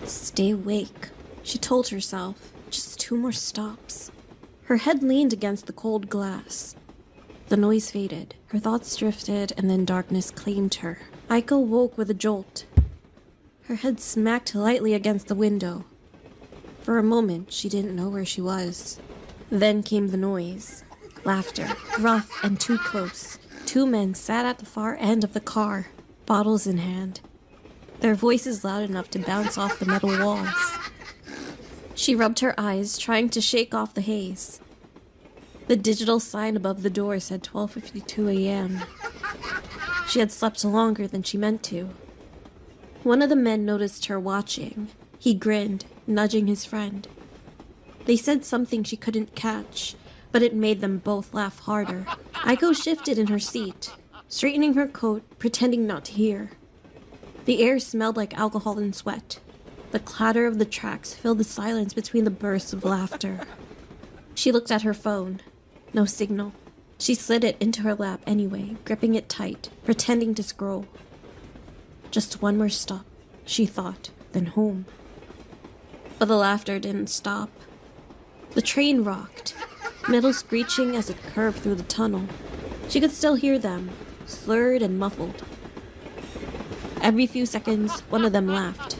Stay awake, she told herself. Just 2 more stops. Her head leaned against the cold glass. The noise faded, her thoughts drifted, and then darkness claimed her. Aiko woke with a jolt. Her head smacked lightly against the window. For a moment, she didn't know where she was. Then came the noise. Laughter, rough and too close. 2 men sat at the far end of the car, bottles in hand. Their voices loud enough to bounce off the metal walls. She rubbed her eyes, trying to shake off the haze. The digital sign above the door said 12:52 a.m. She had slept longer than she meant to. One of the men noticed her watching. He grinned, nudging his friend. They said something she couldn't catch, but it made them both laugh harder. Aiko shifted in her seat, straightening her coat, pretending not to hear. The air smelled like alcohol and sweat. The clatter of the tracks filled the silence between the bursts of laughter. She looked at her phone. No signal. She slid it into her lap anyway, gripping it tight, pretending to scroll. Just 1 more stop, she thought, then home. But the laughter didn't stop. The train rocked, metal screeching as it curved through the tunnel. She could still hear them, slurred and muffled. Every few seconds, one of them laughed.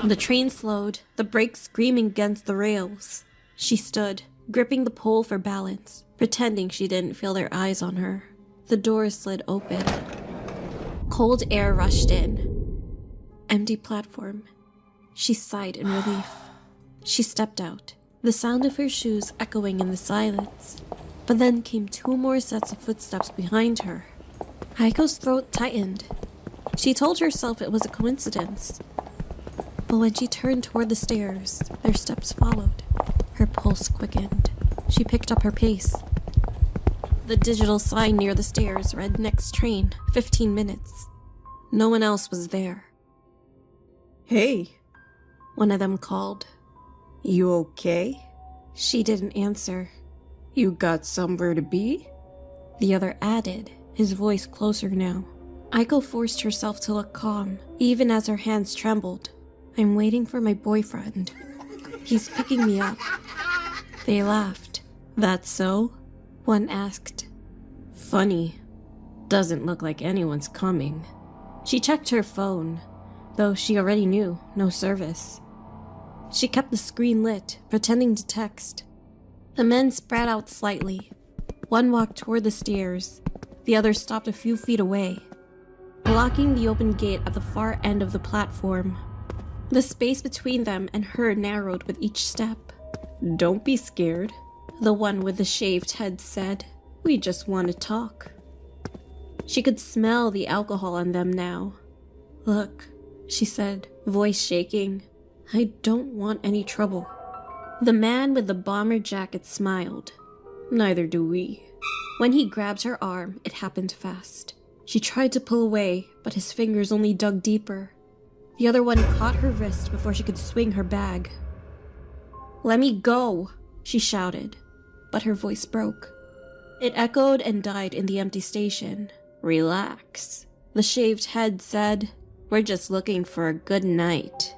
The train slowed, the brakes screaming against the rails. She stood, gripping the pole for balance, pretending she didn't feel their eyes on her. The doors slid open. Cold air rushed in. Empty platform. She sighed in relief. She stepped out, the sound of her shoes echoing in the silence. But then came 2 more sets of footsteps behind her. Aiko's throat tightened. She told herself it was a coincidence. But when she turned toward the stairs, their steps followed. Her pulse quickened. She picked up her pace. The digital sign near the stairs read next train, 15 minutes. No one else was there. Hey, One of them called. you okay? She didn't answer. You got somewhere to be? The other added, his voice closer now. Aiko forced herself to look calm, even as her hands trembled. I'm waiting for my boyfriend. He's picking me up. They laughed. That's so? One asked. Funny. Doesn't look like anyone's coming. She checked her phone, though she already knew, no service. She kept the screen lit, pretending to text. The men spread out slightly. One walked toward the stairs. The other stopped a few feet away, blocking the open gate at the far end of the platform. The space between them and her narrowed with each step. Don't be scared, The one with the shaved head said. we just want to talk. She could smell the alcohol on them now. Look, she said, voice shaking. I don't want any trouble. The man with the bomber jacket smiled. Neither do we. When he grabbed her arm, it happened fast. She tried to pull away, but his fingers only dug deeper. The other one caught her wrist before she could swing her bag. Let me go, she shouted, but her voice broke. It echoed and died in the empty station. Relax. The shaved head said, We're just looking for a good night.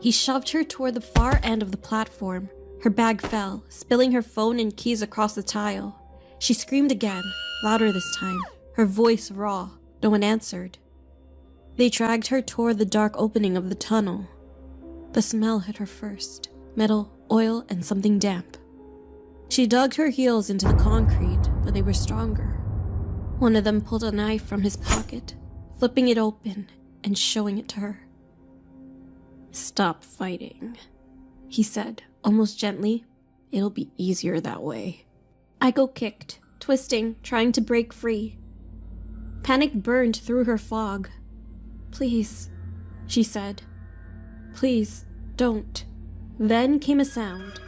He shoved her toward the far end of the platform. Her bag fell, spilling her phone and keys across the tile. She screamed again, louder this time, her voice raw. No one answered. They dragged her toward the dark opening of the tunnel. The smell hit her first. Metal, oil, and something damp. She dug her heels into the concrete, but they were stronger. One of them pulled a knife from his pocket, flipping it open and showing it to her. Stop fighting, He said, almost gently. It'll be easier that way. Aiko kicked, twisting, trying to break free. Panic burned through her fog. Please, she said. Please, don't. Then came a sound.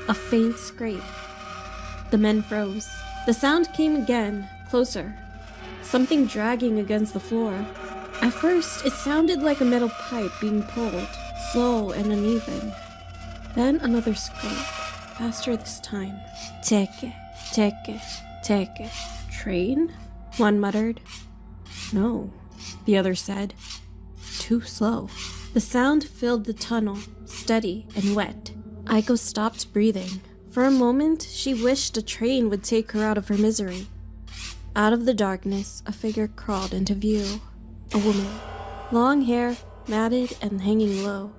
A faint scrape. The men froze. The sound came again, closer. Something dragging against the floor. At first, it sounded like a metal pipe being pulled, slow and uneven. Then another scrape, faster this time. Teke, teke, teke. Train? One muttered. No, The other said. Too slow. The sound filled the tunnel, steady and wet. Aiko stopped breathing. For a moment, she wished a train would take her out of her misery. Out of the darkness, a figure crawled into view. A woman. Long hair, matted and hanging low.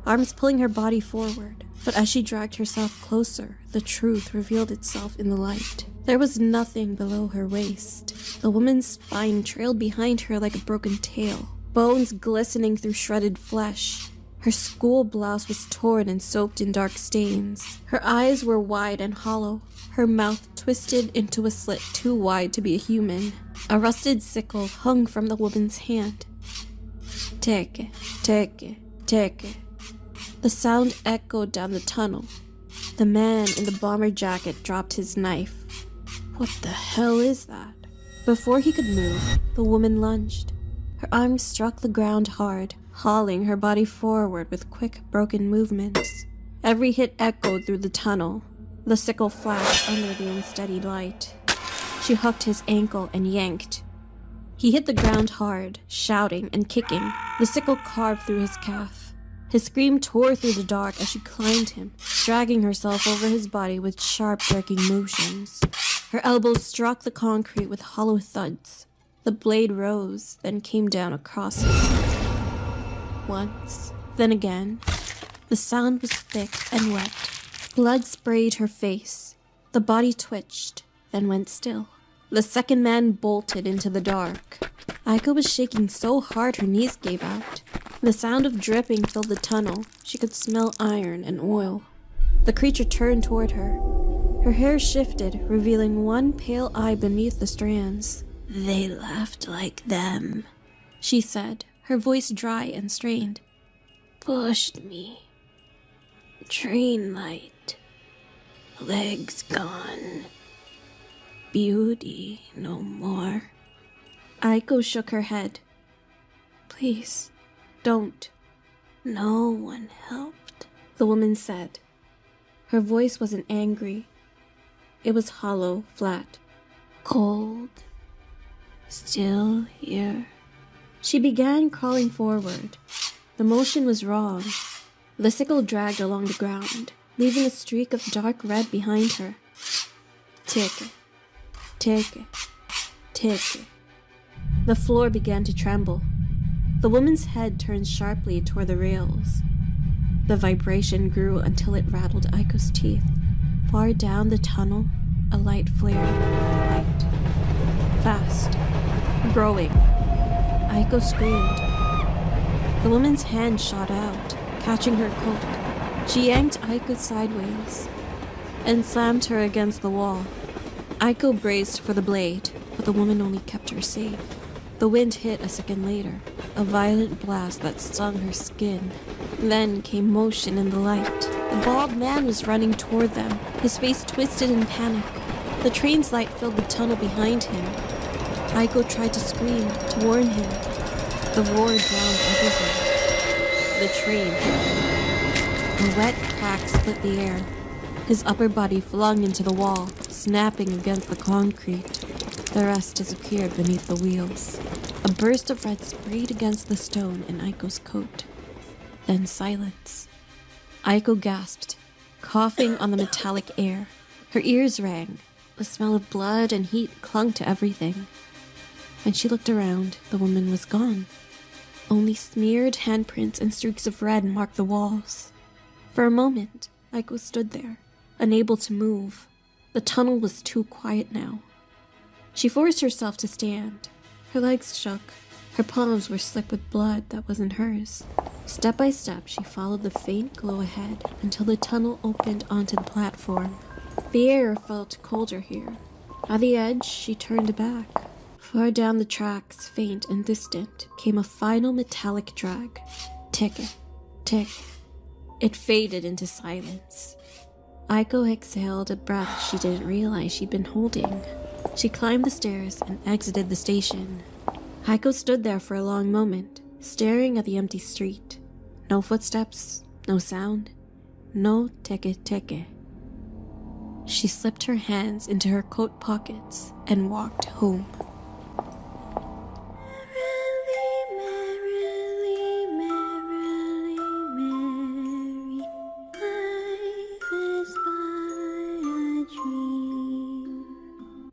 Arms pulling her body forward. But as she dragged herself closer, the truth revealed itself in the light. There was nothing below her waist. The woman's spine trailed behind her like a broken tail. Bones glistening through shredded flesh. Her school blouse was torn and soaked in dark stains. Her eyes were wide and hollow, her mouth twisted into a slit too wide to be a human. A rusted sickle hung from the woman's hand. Teke, teke, teke. The sound echoed down the tunnel. The man in the bomber jacket dropped his knife. What the hell is that? Before he could move, the woman lunged. Her arms struck the ground hard, hauling her body forward with quick, broken movements. Every hit echoed through the tunnel. The sickle flashed under the unsteady light. She hooked his ankle and yanked. He hit the ground hard, shouting and kicking. The sickle carved through his calf. His scream tore through the dark as she climbed him, dragging herself over his body with sharp, jerking motions. Her elbows struck the concrete with hollow thuds. The blade rose, then came down across him. Once, then again. The sound was thick and wet. Blood sprayed her face. The body twitched, then went still. The second man bolted into the dark. Aiko was shaking so hard her knees gave out. The sound of dripping filled the tunnel. She could smell iron and oil. The creature turned toward her. Her hair shifted, revealing one pale eye beneath the strands. "They laughed like them," she said, her voice dry and strained. "Pushed me. Train light. Legs gone. Beauty no more." Aiko shook her head. "Please, don't." "No one helped," the woman said. Her voice wasn't angry. It was hollow, flat. "Cold. Still here." She began crawling forward. The motion was wrong. The sickle dragged along the ground, leaving a streak of dark red behind her. Teke, teke, teke. The floor began to tremble. The woman's head turned sharply toward the rails. The vibration grew until it rattled Aiko's teeth. Far down the tunnel, a light flared. Light. Fast. Growing. Aiko screamed. The woman's hand shot out, catching her coat. She yanked Aiko sideways and slammed her against the wall. Aiko braced for the blade, but the woman only kept her safe. The wind hit a second later, a violent blast that stung her skin. Then came motion in the light. The bald man was running toward them, his face twisted in panic. The train's light filled the tunnel behind him. Aiko tried to scream, to warn him. The roar drowned everything. The train hit him. A wet crack split the air. His upper body flung into the wall, snapping against the concrete. The rest disappeared beneath the wheels. A burst of red sprayed against the stone in Aiko's coat. Then silence. Aiko gasped, coughing on the metallic air. Her ears rang. The smell of blood and heat clung to everything. When she looked around, the woman was gone. Only smeared handprints and streaks of red marked the walls. For a moment, Aiko stood there, unable to move. The tunnel was too quiet now. She forced herself to stand. Her legs shook. Her palms were slick with blood that wasn't hers. Step by step, she followed the faint glow ahead until the tunnel opened onto the platform. The air felt colder here. At the edge, she turned back. Far down the tracks, faint and distant, came a final metallic drag. Teke, teke. It faded into silence. Aiko exhaled a breath she didn't realize she'd been holding. She climbed the stairs and exited the station. Aiko stood there for a long moment, staring at the empty street. No footsteps, no sound, no teke teke. She slipped her hands into her coat pockets and walked home.